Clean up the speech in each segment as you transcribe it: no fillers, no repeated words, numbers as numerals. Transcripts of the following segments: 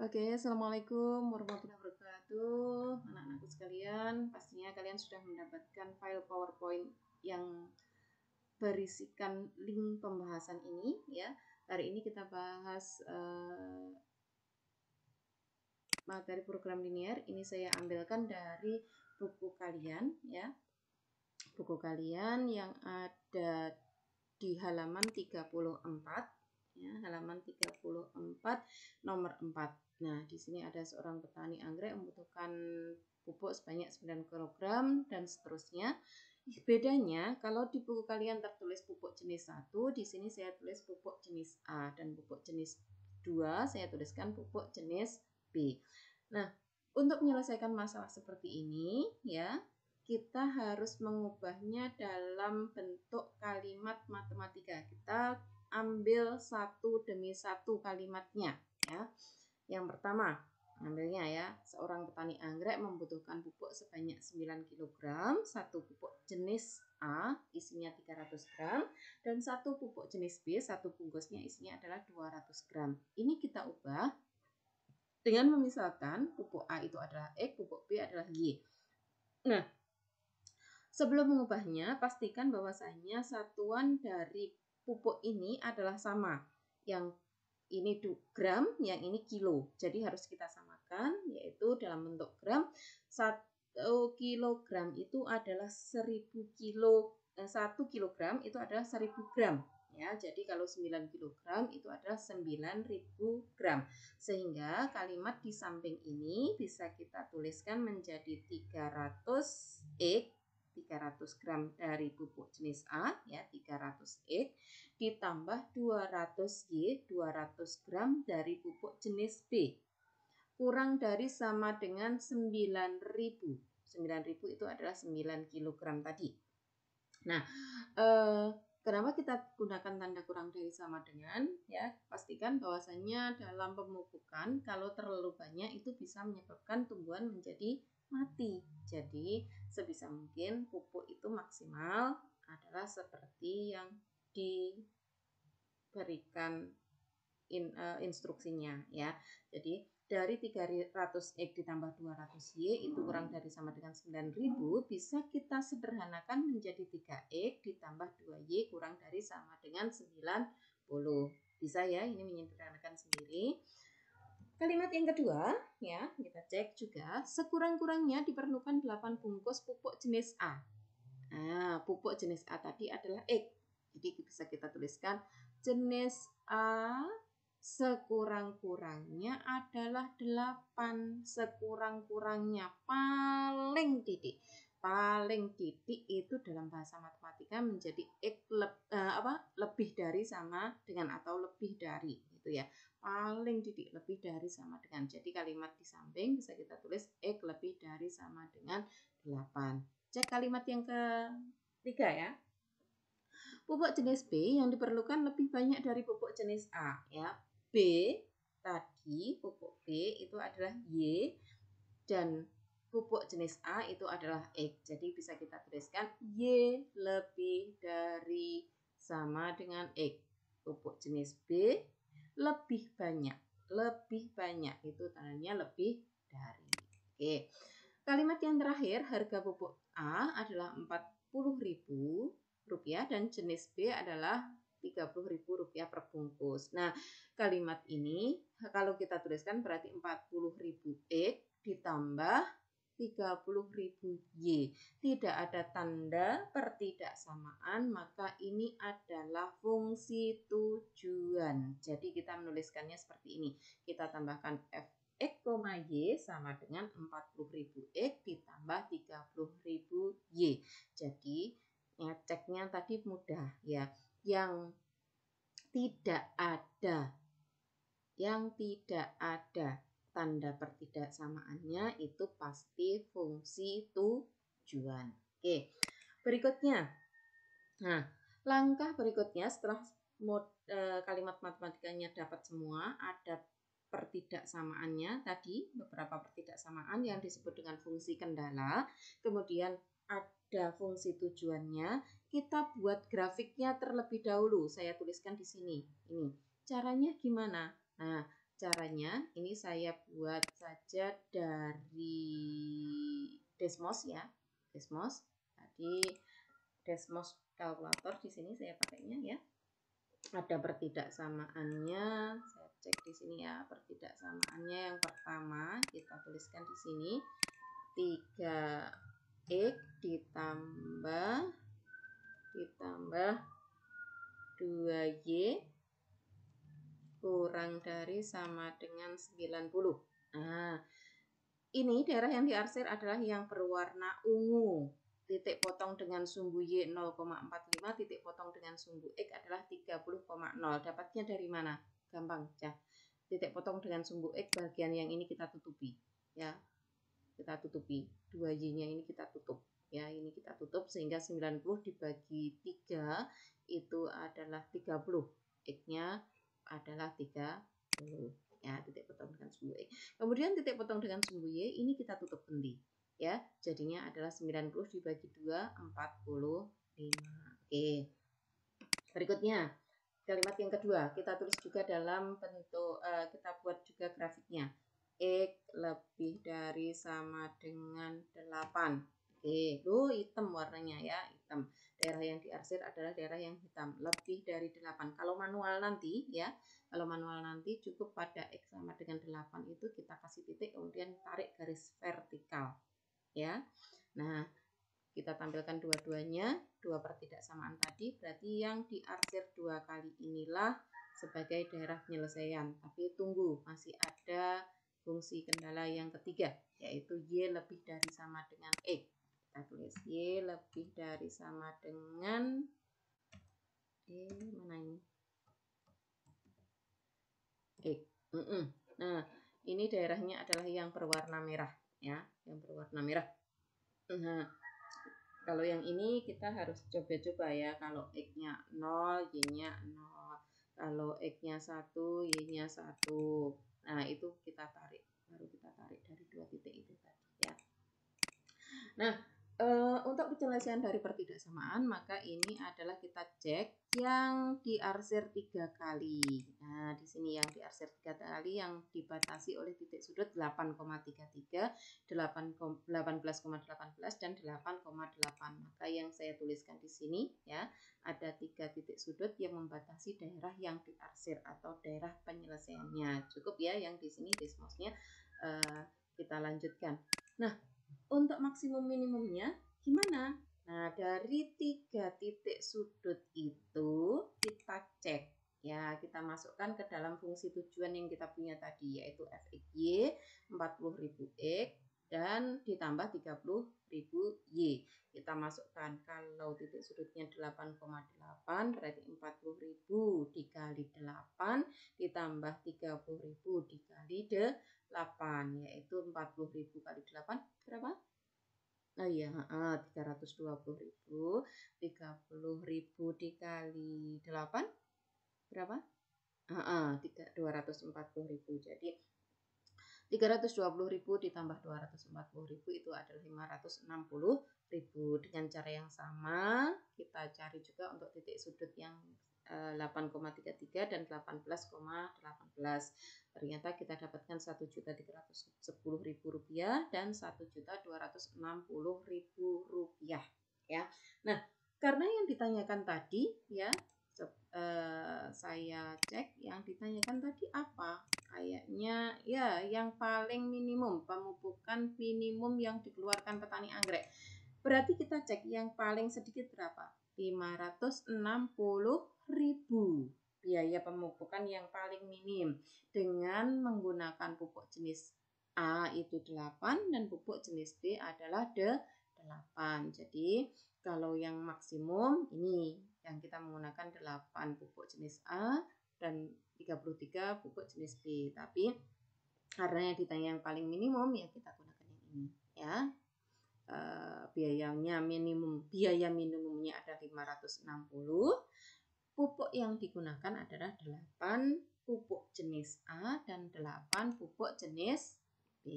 Oke, assalamualaikum warahmatullahi wabarakatuh, anak-anakku sekalian. Pastinya kalian sudah mendapatkan file PowerPoint yang berisikan link pembahasan ini, ya. Hari ini kita bahas materi program linear. Ini saya ambilkan dari buku kalian, ya. Buku kalian yang ada di halaman 34. Ya, halaman 34 nomor 4. Nah, di sini ada seorang petani anggrek membutuhkan pupuk sebanyak 9 kg dan seterusnya. Bedanya kalau di buku kalian tertulis pupuk jenis 1, di sini saya tulis pupuk jenis A, dan pupuk jenis 2 saya tuliskan pupuk jenis B. Nah, untuk menyelesaikan masalah seperti ini, ya, kita harus mengubahnya dalam bentuk kalimat matematika. Kita ambil satu demi satu kalimatnya, ya. Yang pertama, ambilnya ya, seorang petani anggrek membutuhkan pupuk sebanyak 9 kg, satu pupuk jenis A isinya 300 gram, dan satu pupuk jenis B, satu bungkusnya isinya adalah 200 gram. Ini kita ubah dengan memisahkan pupuk A itu adalah X, pupuk B adalah Y. Nah, sebelum mengubahnya, pastikan bahwasanya satuan dari pupuk ini adalah sama. Yang ini gram, yang ini kilo. Jadi harus kita samakan, yaitu dalam bentuk gram. 1 kilogram itu adalah 1000 kilo. 1 kilogram itu adalah 1000 gram. Ya, jadi kalau 9 kilogram itu adalah 9000 gram. Sehingga kalimat di samping ini bisa kita tuliskan menjadi 300 X 300 gram dari pupuk jenis A, ya, 300 X ditambah 200 Y, 200 gram dari pupuk jenis B, kurang dari sama dengan 9000. 9000 itu adalah 9 kg tadi. Nah, kenapa kita gunakan tanda kurang dari sama dengan, ya, pastikan bahwasanya dalam pemupukan kalau terlalu banyak itu bisa menyebabkan tumbuhan menjadi mati. Jadi sebisa mungkin pupuk itu maksimal adalah seperti yang diberikan instruksinya, ya. Jadi dari 300 X ditambah 200 Y itu kurang dari sama dengan 9000, bisa kita sederhanakan menjadi 3X ditambah 2Y kurang dari sama dengan 90. Bisa ya, ini menyederhanakan sendiri. Kalimat yang kedua, ya, kita cek juga, sekurang-kurangnya diperlukan 8 bungkus pupuk jenis A. Nah, pupuk jenis A tadi adalah X. Jadi bisa kita tuliskan jenis A sekurang-kurangnya adalah 8. Sekurang-kurangnya paling titik. Paling titik itu dalam bahasa matematika menjadi X lebih dari sama dengan atau lebih dari, gitu ya. Paling titik lebih dari sama dengan. Jadi kalimat di samping bisa kita tulis X lebih dari sama dengan 8. Cek kalimat yang ketiga, ya. Pupuk jenis B yang diperlukan lebih banyak dari pupuk jenis A, ya. B tadi, pupuk B itu adalah Y, dan pupuk jenis A itu adalah X. Jadi bisa kita tuliskan Y lebih dari sama dengan X. Pupuk jenis B lebih banyak. Lebih banyak itu tandanya lebih dari. Oke. Kalimat yang terakhir, harga pupuk A adalah Rp40.000 dan jenis B adalah Rp30.000 per bungkus. Nah, kalimat ini kalau kita tuliskan berarti 40.000 X ditambah 30.000 Y. Tidak ada tanda pertidaksamaan, maka ini adalah fungsi tujuan. Jadi kita menuliskannya seperti ini. Kita tambahkan F X, Y sama dengan 40.000 X ditambah 30.000 Y. Jadi ngeceknya tadi mudah, ya. Yang tidak ada tanda pertidaksamaannya itu pasti fungsi tujuan. Oke, berikutnya. Nah, langkah berikutnya setelah kalimat matematikanya dapat semua, ada pertidaksamaannya tadi, beberapa pertidaksamaan yang disebut dengan fungsi kendala, kemudian ada fungsi tujuannya, kita buat grafiknya terlebih dahulu. Saya tuliskan di sini. Ini caranya gimana? Nah, caranya ini saya buat saja dari Desmos ya. Desmos. Tadi Desmos kalkulator di sini saya pakainya ya. Ada pertidaksamaannya. Saya cek di sini ya, pertidaksamaannya yang pertama kita tuliskan di sini 3x ditambah 2y kurang dari sama dengan 90. Nah, ini daerah yang diarsir adalah yang berwarna ungu. Titik potong dengan sumbu Y 0,45, titik potong dengan sumbu X adalah 30,0. Dapatnya dari mana? Gampang ya. Titik potong dengan sumbu X bagian yang ini kita tutupi. Ya, kita tutupi. 2Y-nya ini kita tutup. Ya, ini kita tutup sehingga 90 dibagi 3 itu adalah 30. X-nya adalah 30. Ya, titik potong dengan sumbu X. Kemudian titik potong dengan sumbu Y ini kita tutup kendi. Ya, jadinya adalah 90 dibagi 2, 45. Oke. Berikutnya, kalimat yang kedua, kita tulis juga dalam bentuk, kita buat juga grafiknya. X lebih dari sama dengan 8. Oke, hitam warnanya ya, hitam. Daerah yang diarsir adalah daerah yang hitam, lebih dari 8. Kalau manual nanti ya, kalau manual nanti cukup pada X sama dengan 8 itu kita kasih titik kemudian tarik garis vertikal ya. Nah, kita tampilkan dua-duanya, dua pertidaksamaan tadi, berarti yang diarsir 2 kali inilah sebagai daerah penyelesaian. Tapi tunggu, masih ada fungsi kendala yang ketiga, yaitu Y lebih dari sama dengan X. Kita tulis Y lebih dari sama dengan mana ini? X. Nah, ini daerahnya adalah yang berwarna merah ya, yang berwarna merah. Nah, kalau yang ini kita harus coba-coba ya. Kalau X-nya 0, Y-nya 0. Kalau X-nya 1, Y-nya 1. Nah, itu kita tarik. Baru kita tarik dari dua titik itu tadi ya. Nah, untuk penyelesaian dari pertidaksamaan, maka ini adalah kita cek yang diarsir 3 kali. Nah, di sini yang diarsir 3 kali yang dibatasi oleh titik sudut 8,33, 18,18 dan 8,8. Maka yang saya tuliskan di sini ya, ada 3 titik sudut yang membatasi daerah yang diarsir atau daerah penyelesaiannya. Cukup ya yang di sini Desmosnya, kita lanjutkan. Nah, untuk maksimum minimumnya gimana? Nah, dari 3 titik sudut itu kita cek ya, kita masukkan ke dalam fungsi tujuan yang kita punya tadi, yaitu fxy 40.000 x dan ditambah 30.000 y. Kita masukkan, kalau titik sudutnya 8,8 berarti 40.000 dikali 8 ditambah 30.000 dikali 8, yaitu 40.000 kali 8 berapa? Oh iya, 320.000. 30.000 dikali 8 berapa? 240.000. Jadi 320.000 ditambah 240.000 itu adalah 560.000. Dengan cara yang sama kita cari juga untuk titik sudut yang 8,33 dan 18,18. Ternyata kita dapatkan Rp1.310.000 dan Rp1.260.000 ya. Nah, karena yang ditanyakan tadi ya, saya cek yang ditanyakan tadi apa? Kayaknya ya yang paling minimum, pemupukan minimum yang dikeluarkan petani anggrek. Berarti kita cek yang paling sedikit berapa? 560.000 biaya pemupukan yang paling minim dengan menggunakan pupuk jenis A itu 8 dan pupuk jenis B adalah 8. Jadi kalau yang maksimum ini yang kita menggunakan 8 pupuk jenis A dan 33 pupuk jenis B. Tapi karena yang ditanya yang paling minimum ya kita gunakan yang ini ya. Biaya minimumnya ada 560. Pupuk yang digunakan adalah 8 pupuk jenis A dan 8 pupuk jenis B.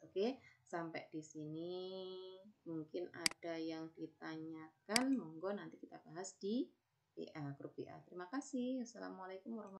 Oke, sampai di sini mungkin ada yang ditanyakan, monggo nanti kita bahas di WA, grup WA. Terima kasih. Assalamualaikum warahmatullahi wabarakatuh.